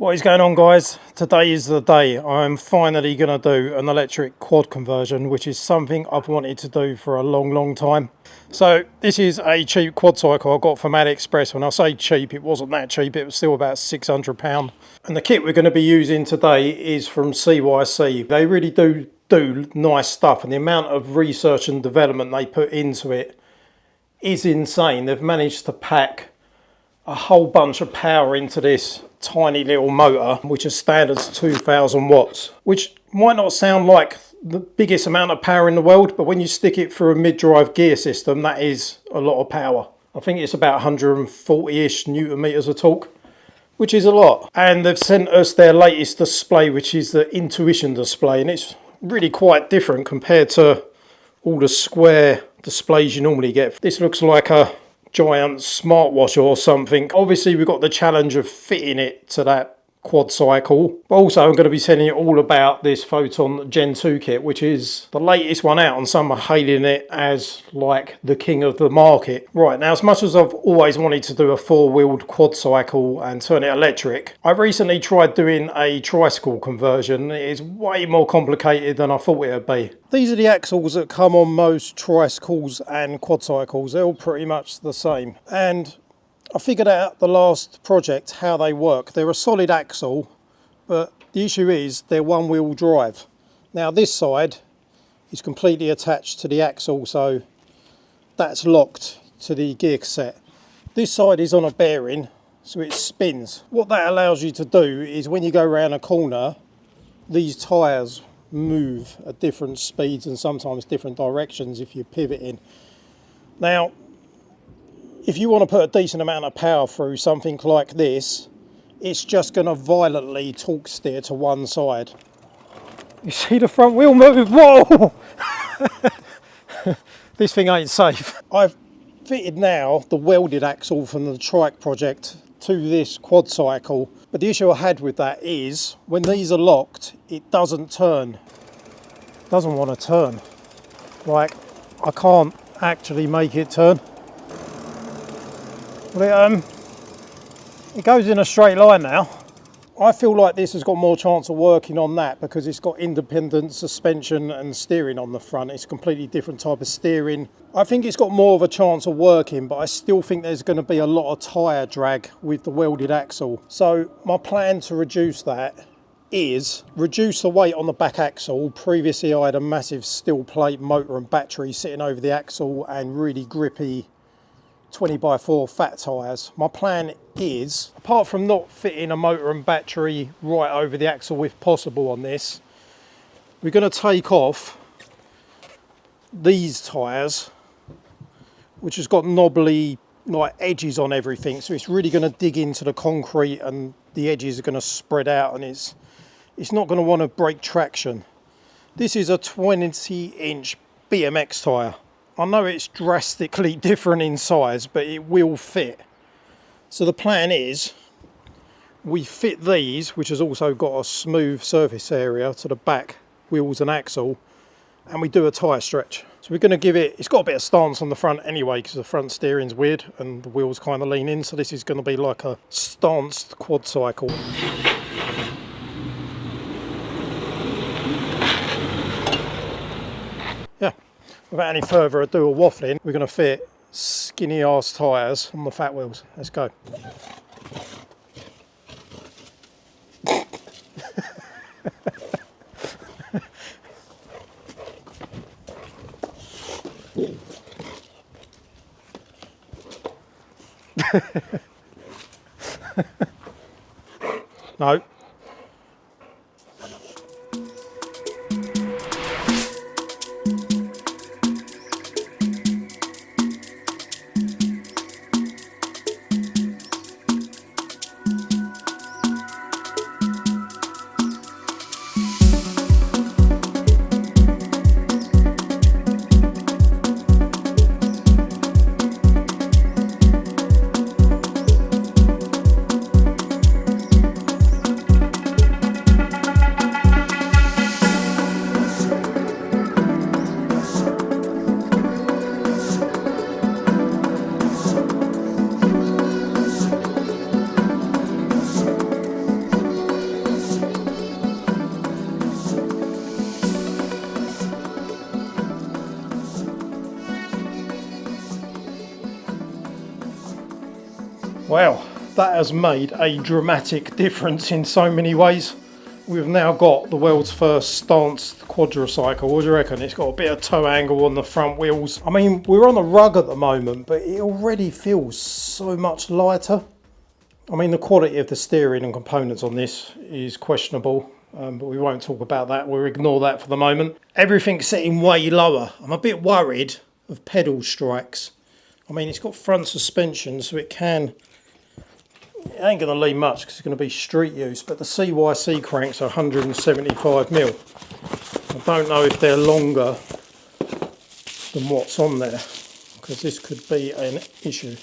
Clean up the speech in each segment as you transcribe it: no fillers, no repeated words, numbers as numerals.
What is going on, guys? Today is the day. I'm finally going to do an electric quad conversion, which is something I've wanted to do for a long time. So this is a cheap quad cycle I got from AliExpress. When I say cheap, it wasn't that cheap. It was still about £600. And the kit we're going to be using today is from CYC. They really do nice stuff, and the amount of research and development they put into it is insane. They've managed to pack a whole bunch of power into this tiny little motor, which is standard 2000 watts, which might not sound like the biggest amount of power in the world, but when you stick it through a mid-drive gear system, that is a lot of power. I think it's about 140-ish newton meters of torque, which is a lot. And they've sent us their latest display, which is the Intuition display, and it's really quite different compared to all the square displays you normally get. This looks like a giant smartwatch or something. Obviously we've got the challenge of fitting it to that quad cycle, but also I'm going to be telling you all about this Photon Gen 2 kit, which is the latest one out, and some are hailing it as like the king of the market. Right, now, as much as I've always wanted to do a four-wheeled quad cycle and turn it electric, I've recently tried doing a tricycle conversion. It is way more complicated than I thought it would be. These are the axles that come on most tricycles and quad cycles. They're all pretty much the same, and I figured out the last project how they work. They're a solid axle, but the issue is they're one-wheel drive. Now this side is completely attached to the axle, so that's locked to the gear cassette. This side is on a bearing, so it spins. What that allows you to do is when you go around a corner, these tyres move at different speeds and sometimes different directions if you're pivoting. Now, if you want to put a decent amount of power through something like this, it's just going to violently torque steer to one side. You see the front wheel move? Whoa! This thing ain't safe. I've fitted now the welded axle from the trike project to this quad cycle, but the issue I had with that is when these are locked, it doesn't turn. It doesn't want to turn. Like, I can't actually make it turn. Well, it goes in a straight line now. I feel like this has got more chance of working on that because it's got independent suspension and steering on the front. It's a completely different type of steering. I think it's got more of a chance of working, but I still think there's going to be a lot of tyre drag with the welded axle. So my plan to reduce that is reduce the weight on the back axle. Previously I had a massive steel plate motor and battery sitting over the axle and really grippy 20x4 fat tyres. My plan is, apart from not fitting a motor and battery right over the axle if possible on this, we're going to take off these tyres, which has got knobbly like edges on everything, so it's really going to dig into the concrete and the edges are going to spread out, and it's not going to want to break traction. This is a 20-inch BMX tyre. I know it's drastically different in size, but it will fit. So the plan is we fit these, which has also got a smooth surface area to the back wheels and axle, and we do a tyre stretch. So we're going to give it, it's got a bit of stance on the front anyway because the front steering's weird and the wheels kind of lean in, so this is going to be like a stanced quad cycle. Yeah. Without any further ado or waffling, we're going to fit skinny ass tyres on the fat wheels. Let's go. No. Wow, that has made a dramatic difference in so many ways. We've now got the world's first stanced quadricycle. What do you reckon? It's got a bit of toe angle on the front wheels. I mean, we're on a rug at the moment, but it already feels so much lighter. I mean, the quality of the steering and components on this is questionable, but we won't talk about that. We'll ignore that for the moment. Everything's sitting way lower. I'm a bit worried of pedal strikes. I mean, it's got front suspension, so it ain't going to lean much because it's going to be street use, but the CYC cranks are 175mm. I don't know if they're longer than what's on there, because this could be an issue.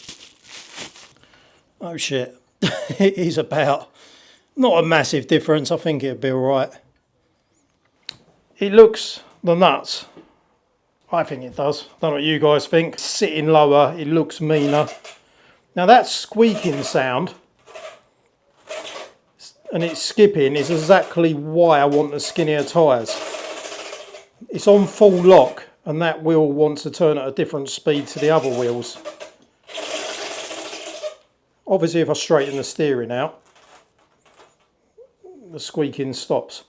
Oh shit. It is about, not a massive difference, I think it'll be alright. It looks the nuts. I think it does. Don't know what you guys think. Sitting lower, it looks meaner. Now that squeaking sound, and it's skipping, is exactly why I want the skinnier tyres. It's on full lock, and that wheel wants to turn at a different speed to the other wheels. Obviously, if I straighten the steering out, the squeaking stops.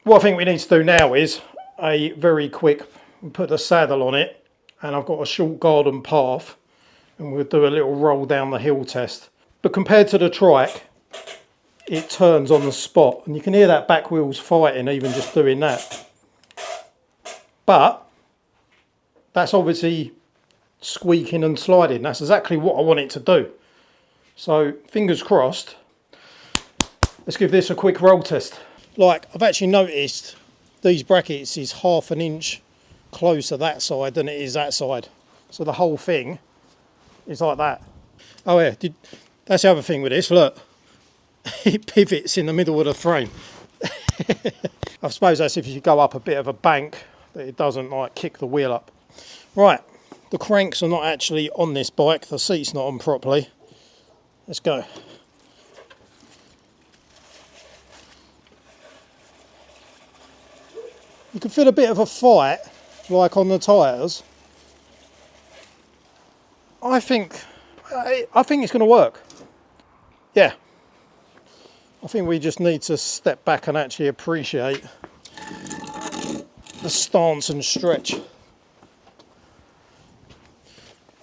What I think we need to do now is a very quick, put the saddle on it, and I've got a short garden path, and we'll do a little roll down the hill test. But compared to the trike, it turns on the spot, and you can hear that back wheel's fighting even just doing that. But that's obviously squeaking and sliding. That's exactly what I want it to do. So fingers crossed. Let's give this a quick roll test. Like, I've actually noticed these brackets is ½ an inch closer that side than it is that side. So the whole thing is like that. Oh yeah, that's the other thing with this, look. It pivots in the middle of the frame. I suppose that's if you go up a bit of a bank, that it doesn't like kick the wheel up. Right, the cranks are not actually on this bike, the seat's not on properly. Let's go. You can feel a bit of a fight, like on the tyres. I think it's going to work. Yeah. I think we just need to step back and actually appreciate the stance and stretch.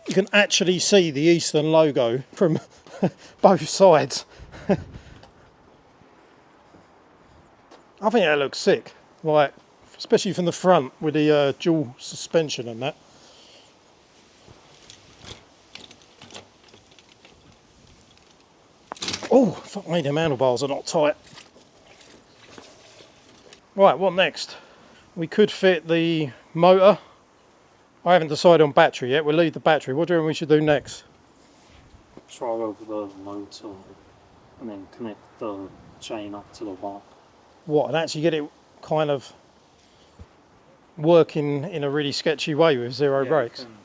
You can actually see the Eastern logo from both sides. I think that looks sick, like especially from the front with the dual suspension and that. Oh, fuck me, them handlebars are not tight. Right, what next? We could fit the motor. I haven't decided on battery yet. We'll leave the battery. What do you think we should do next? Try over the motor and then connect the chain up to the bike. What, and actually get it kind of working in a really sketchy way with zero brakes? You can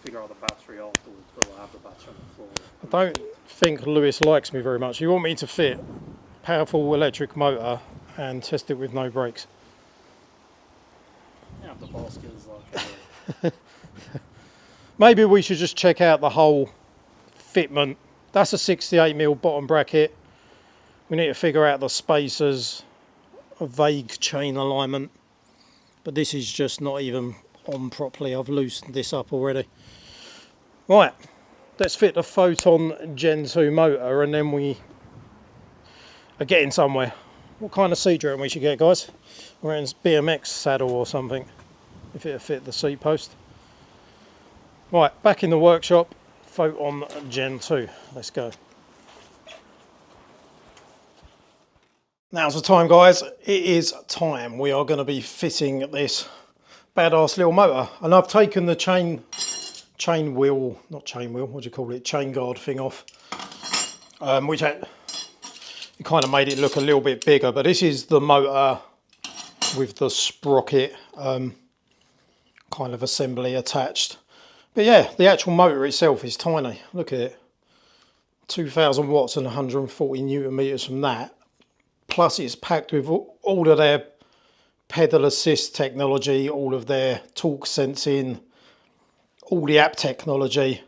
figure out the battery afterwards, but we'll have the battery on the floor. I don't think Lewis likes me very much. You want me to fit a powerful electric motor and test it with no brakes? Yeah, the basket is like Maybe we should just check out the whole fitment. That's a 68mm bottom bracket. We need to figure out the spacers, a vague chain alignment, but this is just not even on properly. I've loosened this up already. Right, let's fit the Photon Gen 2 motor and then we are getting somewhere. What kind of seat do you reckon we should get, guys? We're in BMX saddle or something, if it'll fit the seat post. Right, back in the workshop, Photon Gen 2. Let's go. Now's the time, guys. It is time. We are going to be fitting this badass little motor. And I've taken the chain wheel, not chain wheel, what do you call it? Chain guard thing off. Which it kind of made it look a little bit bigger. But this is the motor with the sprocket kind of assembly attached. But yeah, the actual motor itself is tiny. Look at it. 2000 watts and 140 newton meters from that. Plus it's packed with all of their pedal assist technology, all of their torque sensing, all the app technology.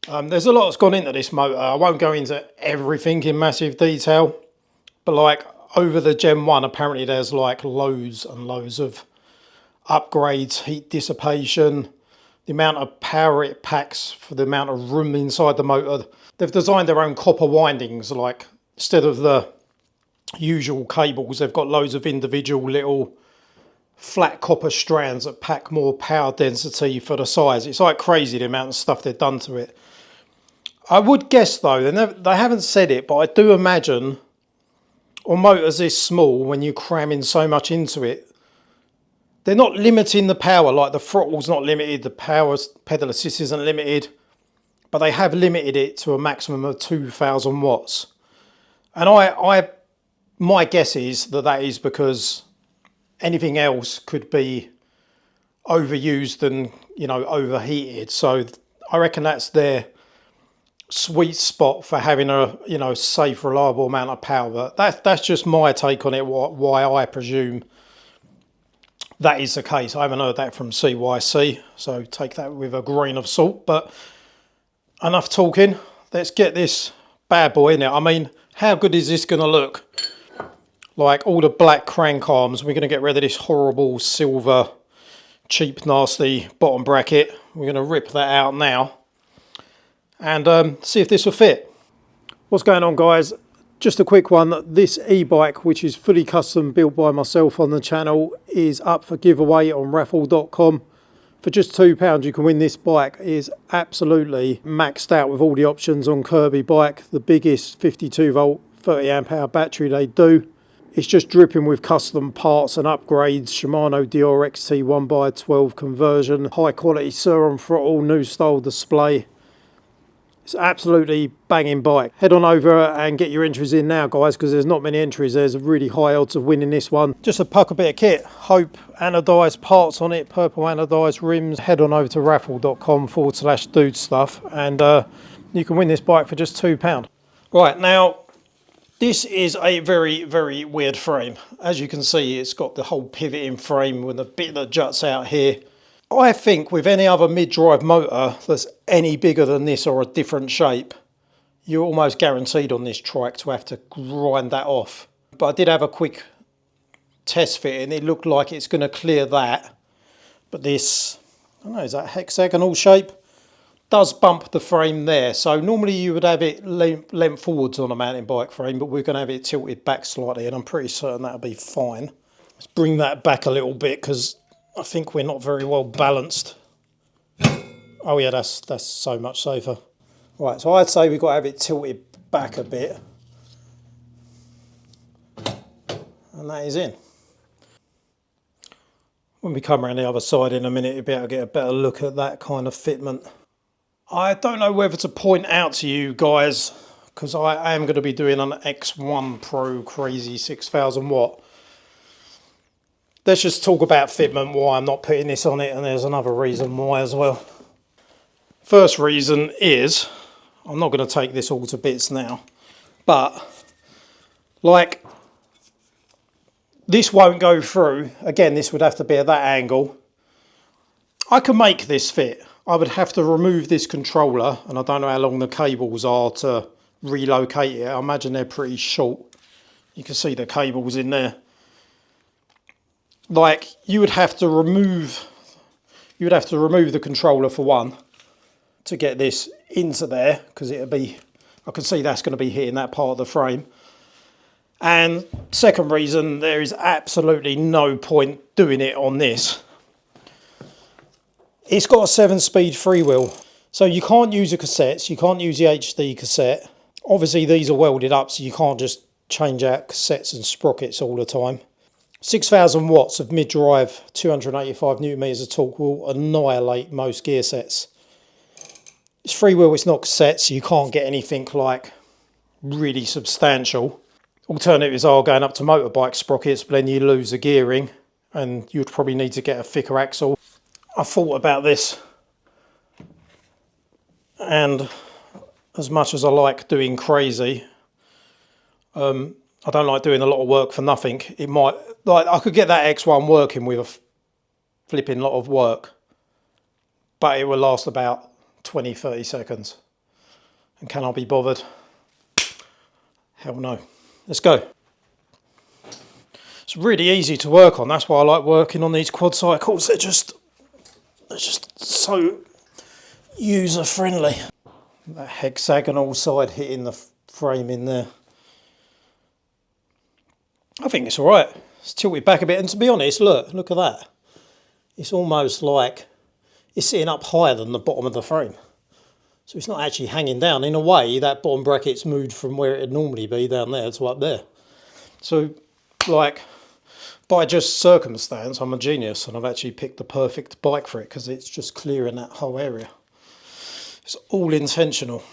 There's a lot that's gone into this motor. I won't go into everything in massive detail, but like over the Gen 1, apparently there's like loads and loads of upgrades, heat dissipation, the amount of power it packs for the amount of room inside the motor. They've designed their own copper windings, like instead of the usual cables, they've got loads of individual little flat copper strands that pack more power density for the size. It's like crazy the amount of stuff they've done to it. I would guess though, they haven't said it, but I do imagine on motors this small, when you cram in so much into it, they're not limiting the power, like the throttle's not limited, the power pedal assist isn't limited, but they have limited it to a maximum of 2,000 watts. And my guess is that is because anything else could be overused and, you know, overheated. So I reckon that's their sweet spot for having a, you know, safe, reliable amount of power. But that's just my take on it, why I presume that is the case. I haven't heard that from CYC, so take that with a grain of salt. But enough talking. Let's get this bad boy in there. I mean, how good is this going to look? Like all the black crank arms, we're going to get rid of this horrible silver, cheap, nasty bottom bracket. We're going to rip that out now and see if this will fit. What's going on, guys? Just a quick one. This e-bike, which is fully custom built by myself on the channel, is up for giveaway on raffle.com. For just £2 you can win this bike. It is absolutely maxed out with all the options on Kirbebike, the biggest 52 volt 30 amp hour battery they do. It's just dripping with custom parts and upgrades. Shimano Dior XT 1x12 conversion, high quality Sur-on throttle, new style display. It's absolutely banging bike. Head on over and get your entries in now, guys, because there's not many entries. There's a really high odds of winning this one. Just a pucker bit of kit. Hope anodised parts on it, purple anodised rims. Head on over to raffle.com/dudestuff and you can win this bike for just £2. Right, now this is a very, very weird frame. As you can see, it's got the whole pivoting frame with a bit that juts out here. I think with any other mid-drive motor that's any bigger than this or a different shape, you're almost guaranteed on this trike to have to grind that off. But I did have a quick test fit and it looked like it's going to clear that. But this, I don't know, is that hexagonal shape? Does bump the frame there. So normally you would have it lent forwards on a mountain bike frame, but we're going to have it tilted back slightly and I'm pretty certain that'll be fine. Let's bring that back a little bit because I think we're not very well balanced. Oh yeah, that's so much safer. Right, so I'd say we've got to have it tilted back a bit. And that is in. When we come around the other side in a minute, you'll be able to get a better look at that kind of fitment. I don't know whether to point out to you guys, because I am going to be doing an X1 Pro crazy 6,000 watt. Let's just talk about fitment, why I'm not putting this on it, and there's another reason why as well. First reason is, I'm not going to take this all to bits now, but like this won't go through. Again, this would have to be at that angle. I can make this fit. I would have to remove this controller, and I don't know how long the cables are to relocate it. I imagine they're pretty short. You can see the cables in there. Like you would have to remove the controller for one to get this into there, because it'll be, I can see that's going to be hitting that part of the frame. And second reason, there is absolutely no point doing it on this. It's got a 7-speed freewheel, so you can't use the cassettes, you can't use the HD cassette. Obviously these are welded up, so you can't just change out cassettes and sprockets all the time. 6,000 watts of mid-drive, 285 newton meters of torque will annihilate most gear sets. It's freewheel, it's not cassette, so you can't get anything like really substantial. Alternatives are going up to motorbike sprockets, but then you lose the gearing and you'd probably need to get a thicker axle. I thought about this, and as much as I like doing crazy, I don't like doing a lot of work for nothing. It might, like, I could get that X1 working with a flipping lot of work, but it will last about 20-30 seconds. And can I be bothered? Hell no. Let's go. It's really easy to work on. That's why I like working on these quad cycles. They're just so user friendly. That hexagonal side hitting the frame in there. I think it's all right. Let's tilt it back a bit. And to be honest, look at that. It's almost like it's sitting up higher than the bottom of the frame. So it's not actually hanging down. In a way, that bottom bracket's moved from where it'd normally be down there to up there. So, like, by just circumstance, I'm a genius and I've actually picked the perfect bike for it because it's just clearing that whole area. It's all intentional.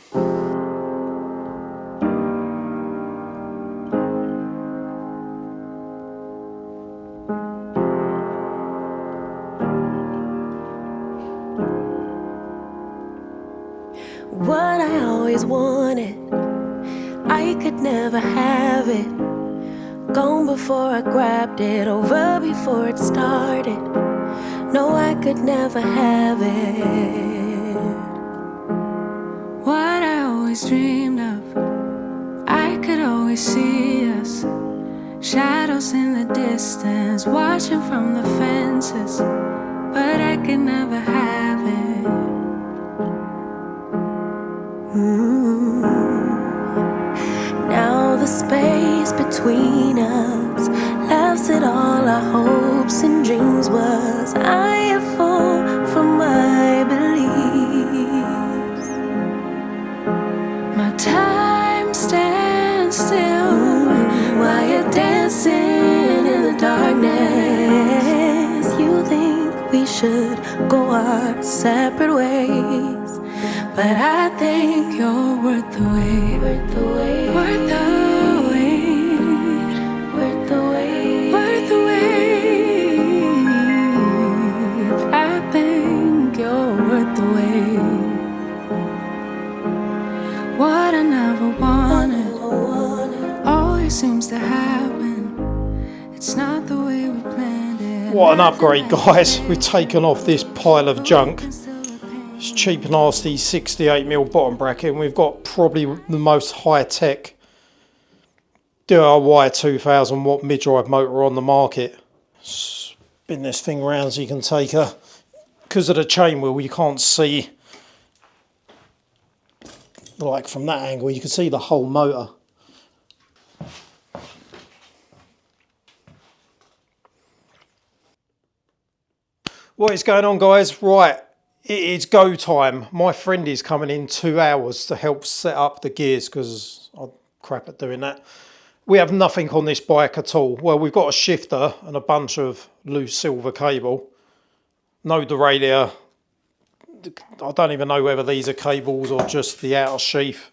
What I always wanted, I could never have it. Gone before I grabbed it, over before it started. No, I could never have it. What I always dreamed of, I could always see us. Shadows in the distance, watching from the fences. But I could never have it. Now the space between us laughs at all our hopes and dreams. Was I a fool for my beliefs? My time stands still while you're dancing in the darkness. You think we should go our separate ways, but I think you're worth the wait, worth the wait, worth the wait, worth the wait, worth the wait. I think you're worth the wait. What I never wanted always seems to happen. It's not the way we planned it. What an upgrade, guys. We've taken off this pile of junk. It's cheap and nasty 68mm bottom bracket, and we've got probably the most high-tech DIY 2000 watt mid-drive motor on the market. Spin this thing around so you can take a, because of the chain wheel you can't see, like from that angle you can see the whole motor. What is going on, guys? Right. It is go time. My friend is coming in 2 hours to help set up the gears because I'm crap at doing that. We have nothing on this bike at all. Well, we've got a shifter and a bunch of loose silver cable. No derailleur. I don't even know whether these are cables or just the outer sheath.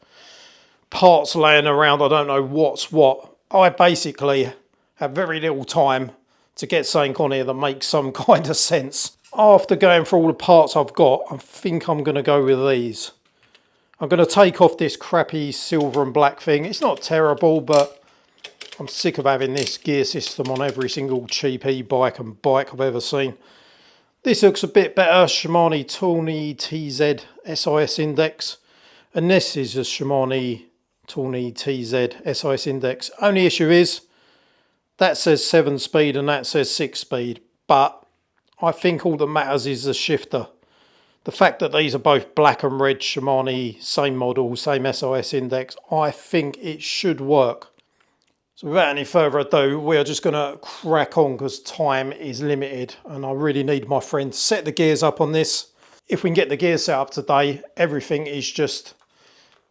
Parts laying around. I don't know what's what. I basically have very little time to get something on here that makes some kind of sense. After going through all the parts I've got, I think I'm going to go with these. I'm going to take off this crappy silver and black thing. It's not terrible, but I'm sick of having this gear system on every single cheap e-bike and bike I've ever seen. This looks a bit better. Shimano Tawny TZ SIS index. And this is a Shimano Tawny TZ SIS index. Only issue is, that says 7 speed and that says 6 speed. But I think all that matters is the shifter. The fact that these are both black and red Shimano, same model, same SIS index, I think it should work. So without any further ado, we are just going to crack on because time is limited and I really need my friend to set the gears up on this. If we can get the gears set up today, everything is just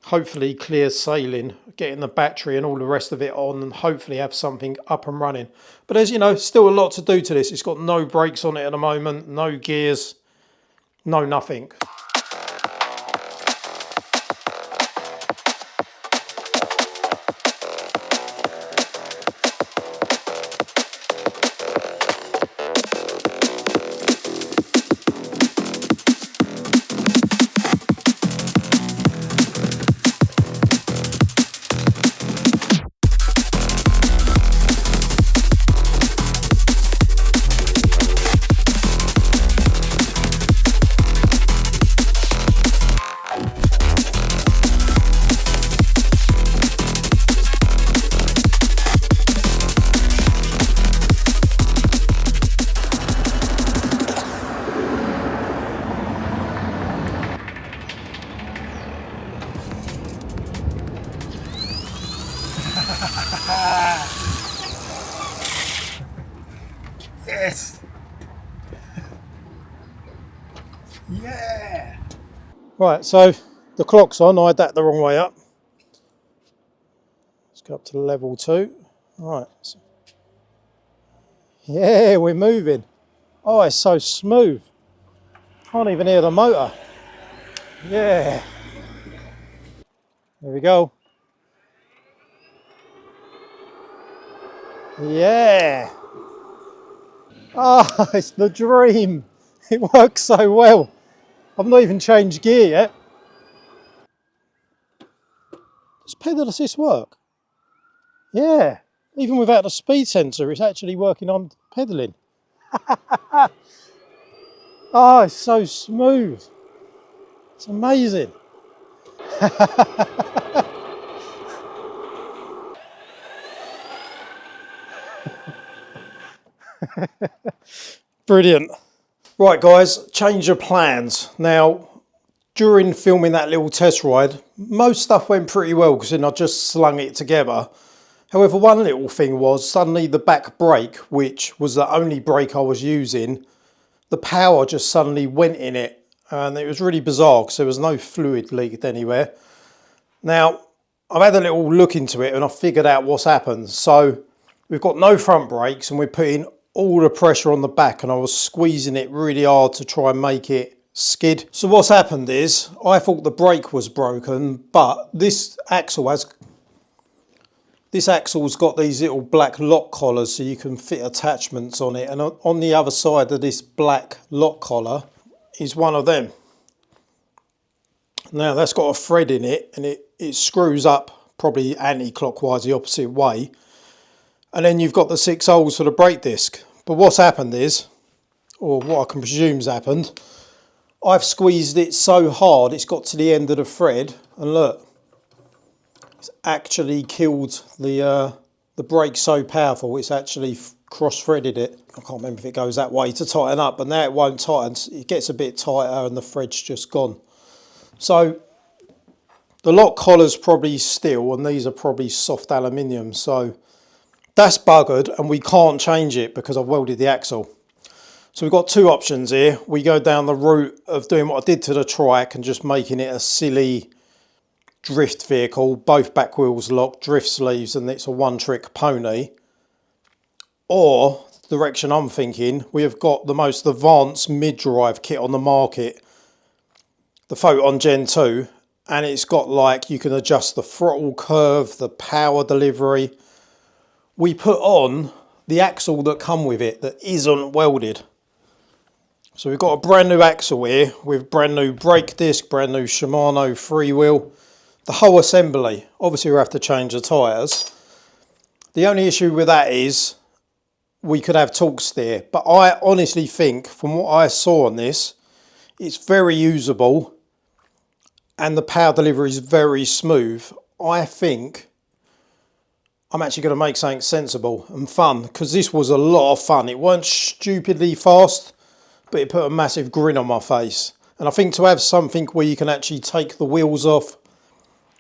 hopefully clear sailing, getting the battery and all the rest of it on and hopefully have something up and running. But as you know, still a lot to do to this. It's got no brakes on it at the moment, no gears, no nothing. Yes! Yeah! Right, so the clock's on. I had that the wrong way up. Let's go up to level 2. Right. Yeah, we're moving. Oh, it's so smooth. Can't even hear the motor. Yeah. There we go. Yeah. Ah, it's the dream. It works so well. I've not even changed gear yet. Does pedal assist work? Yeah. Even without the speed sensor, it's actually working on pedaling. Oh, it's so smooth. It's amazing. Brilliant. Right guys, change of plans. Now, during filming that little test ride, most stuff went pretty well because then I just slung it together. However, one little thing was suddenly the back brake, which was the only brake I was using, the power just suddenly went in it. And it was really bizarre because there was no fluid leaked anywhere. Now, I've had a little look into it and I figured out what's happened. So we've got no front brakes and we're putting all the pressure on the back, and I was squeezing it really hard to try and make it skid. So what's happened is I thought the brake was broken, but this axle's got these little black lock collars so you can fit attachments on it, and on the other side of this black lock collar is one of them. Now that's got a thread in it and it screws up probably anti-clockwise the opposite way, and then you've got the 6 holes for the brake disc. But what's happened is, or what I can presume's happened, I've squeezed it so hard it's got to the end of the thread, and look, it's actually killed the brake so powerful it's actually cross-threaded it. I can't remember if it goes that way to tighten up, but now it won't tighten. It gets a bit tighter and the thread's just gone. So the lock collar's probably steel and these are probably soft aluminium, so that's buggered and we can't change it because I've welded the axle. So we've got two options here. We go down the route of doing what I did to the trike and just making it a silly drift vehicle, both back wheels locked, drift sleeves, and it's a one-trick pony. Or, the direction I'm thinking, we have got the most advanced mid-drive kit on the market, the Photon Gen 2, and it's got like, you can adjust the throttle curve, the power delivery. We put on the axle that come with it that isn't welded. So we've got a brand new axle here with brand new brake disc, brand new Shimano freewheel, the whole assembly. Obviously we have to change the tyres. The only issue with that is we could have torque steer, but I honestly think from what I saw on this, it's very usable and the power delivery is very smooth. I think I'm actually going to make something sensible and fun, because this was a lot of fun. It weren't stupidly fast, but it put a massive grin on my face. And I think to have something where you can actually take the wheels off,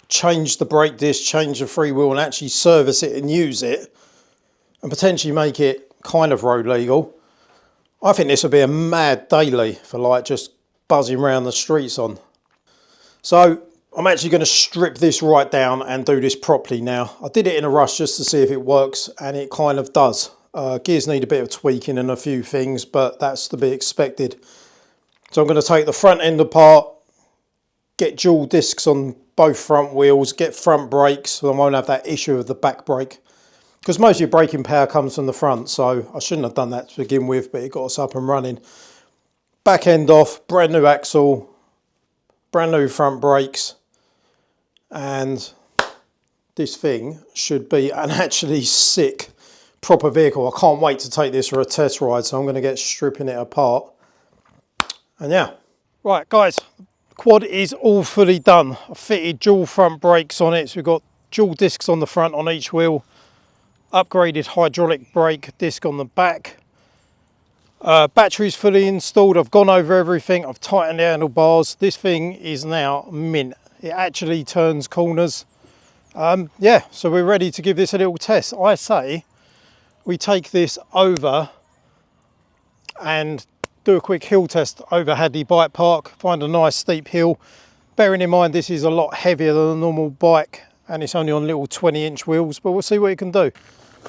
change the brake disc, change the freewheel and actually service it and use it and potentially make it kind of road legal, I think this would be a mad daily for like just buzzing around the streets on. So I'm actually going to strip this right down and do this properly now. I did it in a rush just to see if it works, and it kind of does. Gears need a bit of tweaking and a few things, but that's to be expected. So I'm going to take the front end apart, get dual discs on both front wheels, get front brakes so I won't have that issue of the back brake. Because most of your braking power comes from the front, so I shouldn't have done that to begin with, but it got us up and running. Back end off, brand new axle, brand new front brakes, and this thing should be an actually sick proper vehicle. I can't wait to take this for a test ride, so I'm going to get stripping it apart. And yeah. Right guys, the quad is all fully done. I fitted dual front brakes on it, so we've got dual discs on the front on each wheel, upgraded hydraulic brake disc on the back. Battery's fully installed. I've gone over everything. I've tightened the handlebars. This thing is now mint. It actually turns corners. Yeah, so we're ready to give this a little test. I say we take this over and do a quick hill test over Hadley Bike Park, find a nice steep hill. Bearing in mind this is a lot heavier than a normal bike and it's only on little 20-inch wheels, but we'll see what it can do.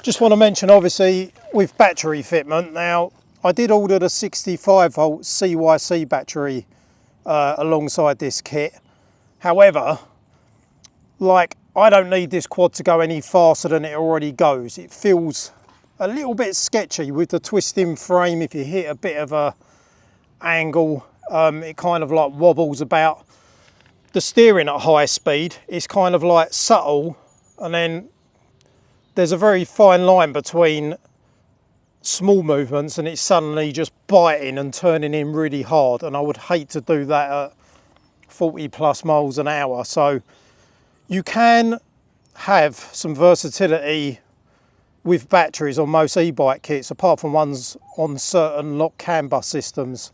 Just want to mention, obviously, with battery fitment, now I did order the 65 volt CYC battery alongside this kit. However, like, I don't need this quad to go any faster than it already goes. It feels a little bit sketchy with the twisting frame. If you hit a bit of a angle, it kind of like wobbles about. The steering at high speed is kind of like subtle, and then there's a very fine line between small movements and it's suddenly just biting and turning in really hard, and I would hate to do that at 40 plus miles an hour. So you can have some versatility with batteries on most e-bike kits, apart from ones on certain lock CAN bus systems.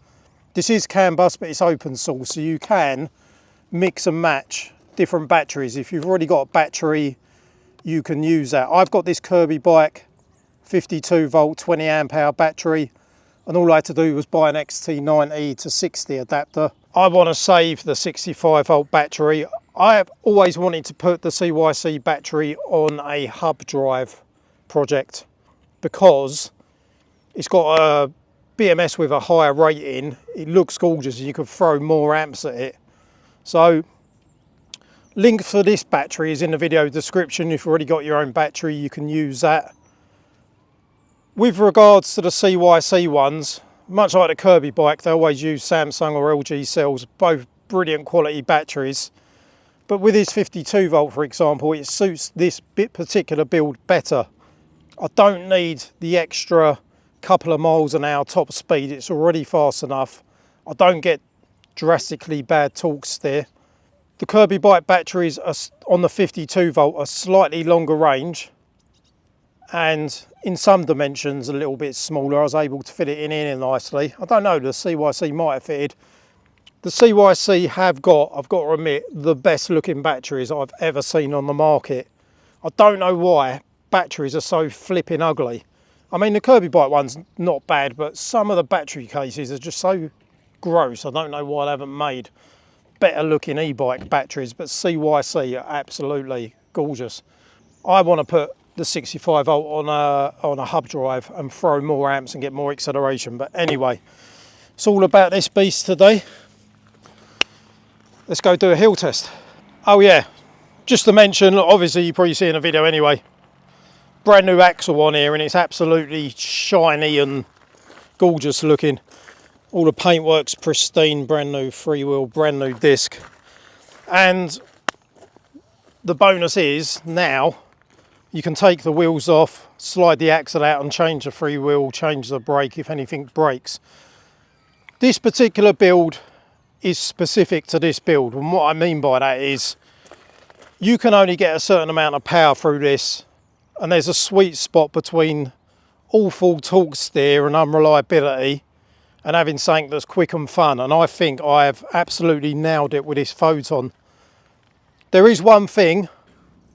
This is CAN bus, but it's open source, so you can mix and match different batteries. If you've already got a battery, you can use that. I've got this Kirbebike 52 volt 20 amp hour battery, and all I had to do was buy an XT90 to 60 adapter. I want to save the 65 volt battery. I have always wanted to put the CYC battery on a hub drive project because it's got a BMS with a higher rating. It looks gorgeous and you can throw more amps at it. So link for this battery is in the video description. If you've already got your own battery, you can use that. With regards to the CYC ones, much like the Kirbebike, they always use Samsung or LG cells, both brilliant quality batteries. But with this 52 volt, for example, it suits this particular build better. I don't need the extra couple of miles an hour top speed. It's already fast enough. I don't get drastically bad torque steer. The Kirbebike batteries are, on the 52 volt, are slightly longer range, and in some dimensions a little bit smaller. I was able to fit it in here nicely. I don't know, the CYC might have fitted. The CYC have got, I've got to admit, the best looking batteries I've ever seen on the market. I don't know why batteries are so flipping ugly. I mean, the Kirbebike one's not bad, but some of the battery cases are just so gross. I don't know why they haven't made better looking e-bike batteries, but CYC are absolutely gorgeous. I want to put the 65 volt on a hub drive and throw more amps and get more acceleration. But anyway, it's all about this beast today. Let's go do a hill test. Oh yeah, just to mention, obviously you probably see in the video anyway, brand new axle on here, and it's absolutely shiny and gorgeous looking. All the paintwork's pristine, brand new freewheel, brand new disc. And the bonus is now you can take the wheels off, slide the axle out and change the freewheel, change the brake if anything breaks. This particular build is specific to this build, and what I mean by that is you can only get a certain amount of power through this, and there's a sweet spot between awful torque steer and unreliability and having something that's quick and fun, and I think I have absolutely nailed it with this Photon. There is one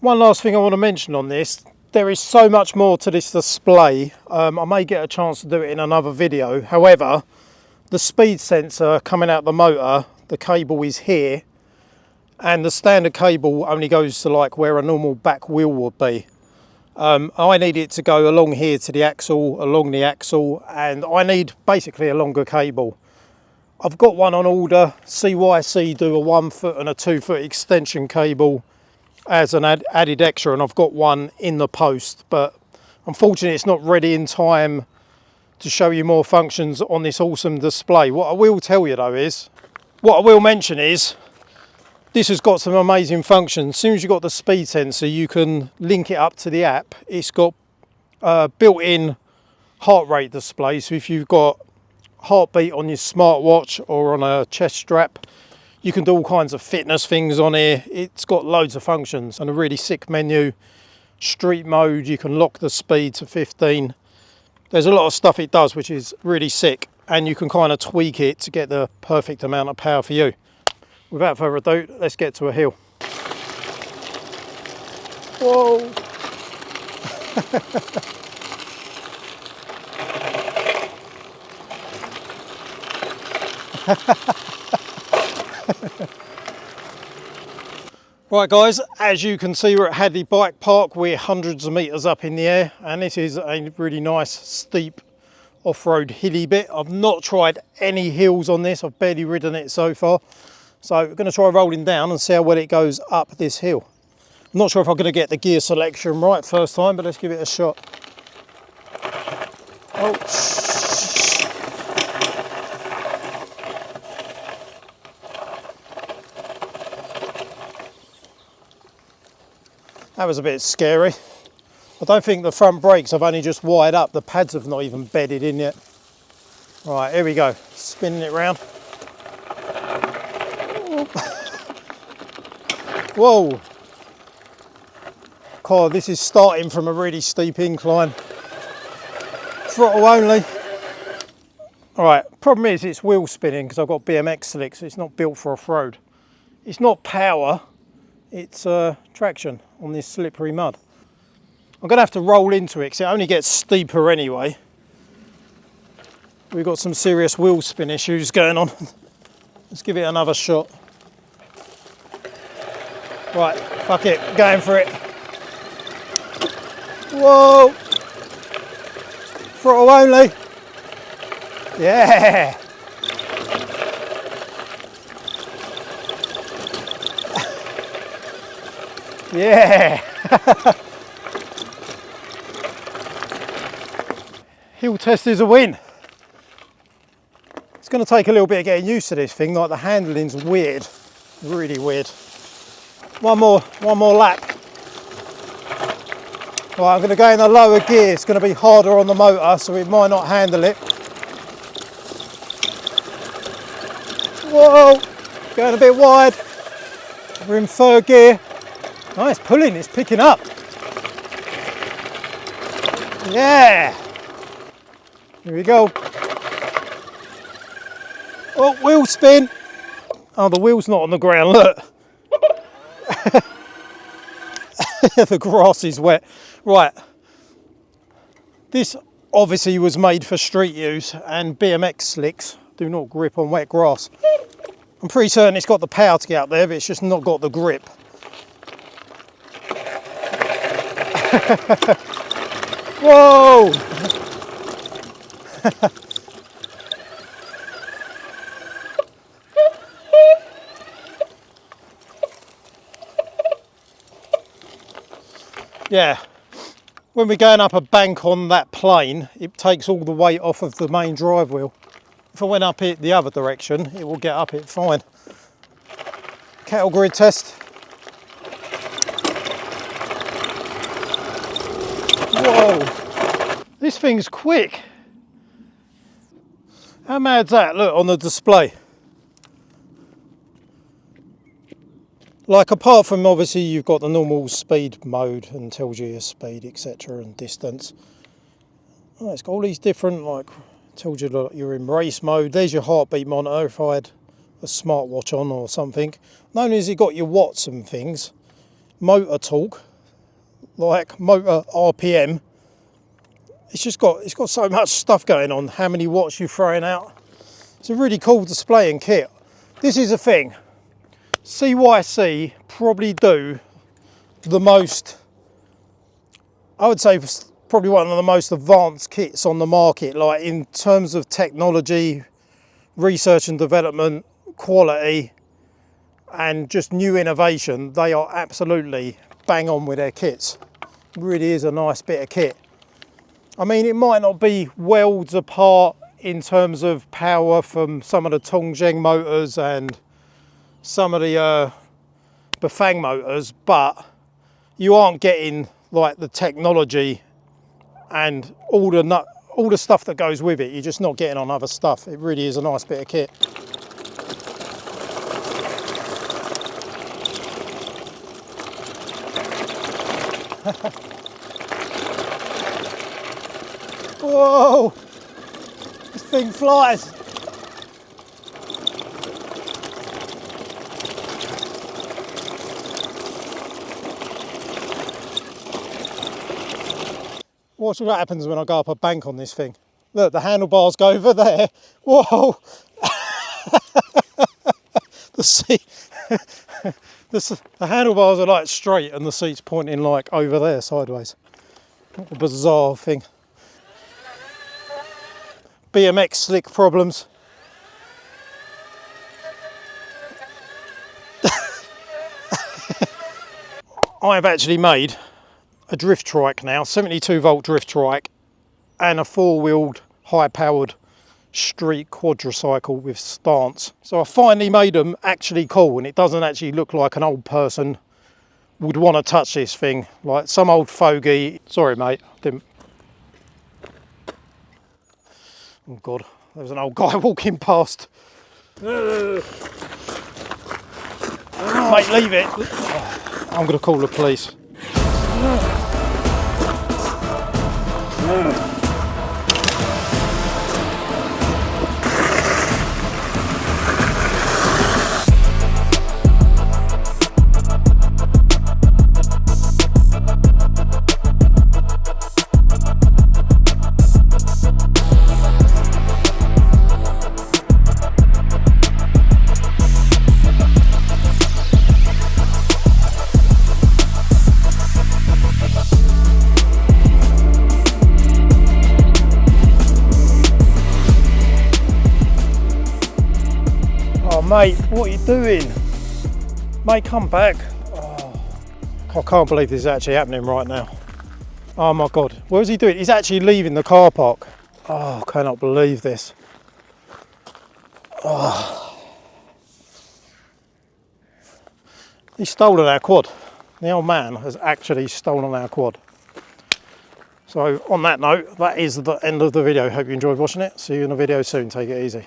last thing I want to mention on this. There is so much more to this display. I may get a chance to do it in another video. However, the speed sensor coming out the motor, the cable is here, and the standard cable only goes to like where a normal back wheel would be. I need it to go along here to the axle, along the axle, and I need basically a longer cable. I've got one on order. CYC do a 1 foot and a 2 foot extension cable as an added extra, and I've got one in the post, but unfortunately it's not ready in time to show you more functions on this awesome display. What I will tell you though is, what I will mention is, this has got some amazing functions. As soon as you've got the speed sensor, you can link it up to the app. It's got built-in heart rate display, so if you've got heartbeat on your smartwatch or on a chest strap, you can do all kinds of fitness things on here. It's got loads of functions and a really sick menu. Street mode, you can lock the speed to 15. There's a lot of stuff it does which is really sick, and you can kind of tweak it to get the perfect amount of power for you. Without further ado, let's get to a hill. Whoa! Right guys, as you can see, we're at Hadley Bike Park. We're hundreds of metres up in the air, and this is a really nice steep off-road hilly bit. I've not tried any hills on this, I've barely ridden it so far. So we're going to try rolling down and see how well it goes up this hill. I'm not sure if I'm going to get the gear selection right first time, but let's give it a shot. Oh, that was a bit scary. I don't think the front brakes have only just wired up, the pads have not even bedded in yet. Right, here we go, spinning it round. Whoa! God, this is starting from a really steep incline. Throttle only. Alright, problem is it's wheel spinning because I've got BMX slicks, it's not built for off-road. It's not power, it's traction on this slippery mud. I'm going to have to roll into it because it only gets steeper anyway. We've got some serious wheel spin issues going on. Let's give it another shot. Right, fuck it, going for it. Whoa! Throttle only. Yeah! Yeah! Hill test is a win. It's going to take a little bit of getting used to this thing, like the handling's weird, really weird. One more lap. Right, I'm going to go in a lower gear, it's going to be harder on the motor, so it might not handle it. Whoa, going a bit wide. We're in third gear. Oh, it's pulling, it's picking up. Yeah. Here we go. Oh, wheel spin. Oh, the wheel's not on the ground, look. The grass is wet. Right. This obviously was made for street use, and BMX slicks do not grip on wet grass. I'm pretty certain it's got the power to get up there, but it's just not got the grip. Whoa! Yeah, when we're going up a bank on that plane, it takes all the weight off of the main drive wheel. If I went up it the other direction, it will get up it fine. Cattle grid test. Whoa, this thing's quick. How mad's that? Look on the display. Like, apart from obviously you've got the normal speed mode and tells you your speed, etc., and distance. Oh, it's got all these different, like, tells you that you're in race mode. There's your heartbeat monitor if I had a smartwatch on or something. Not only has it got your watts and things, motor torque, like motor RPM. It's got so much stuff going on. How many watts you're throwing out. It's a really cool display and kit. This is a thing. CYC probably do the most, I would say probably one of the most advanced kits on the market, like in terms of technology, research and development, quality, and just new innovation. They are absolutely bang on with their kits. It really is a nice bit of kit. I mean, it might not be worlds apart in terms of power from some of the Photon Gen motors and some of the Bafang motors, but you aren't getting like the technology and all the stuff that goes with it. You're just not getting on other stuff. It really is a nice bit of kit. Whoa! This thing flies. Watch what happens when I go up a bank on this thing. Look, the handlebars go over there. Whoa! The seat, the handlebars are like straight and the seat's pointing like over there sideways. What a bizarre thing. BMX slick problems. I've actually made a drift trike now, 72 volt drift trike, and a four-wheeled high-powered street quadricycle with stance. So I finally made them actually cool, and it doesn't actually look like an old person would want to touch this thing, like some old fogey. Sorry mate, didn't. Oh god, there was an old guy walking past. Mate, leave it. I'm gonna call the police. Mate, what are you doing? Mate, come back. Oh, I can't believe this is actually happening right now. Oh my god, what is he doing? He's actually leaving the car park. Oh, I cannot believe this. Oh. He's stolen our quad. The old man has actually stolen our quad. So on that note, that is the end of the video. Hope you enjoyed watching it. See you in a video soon. Take it easy.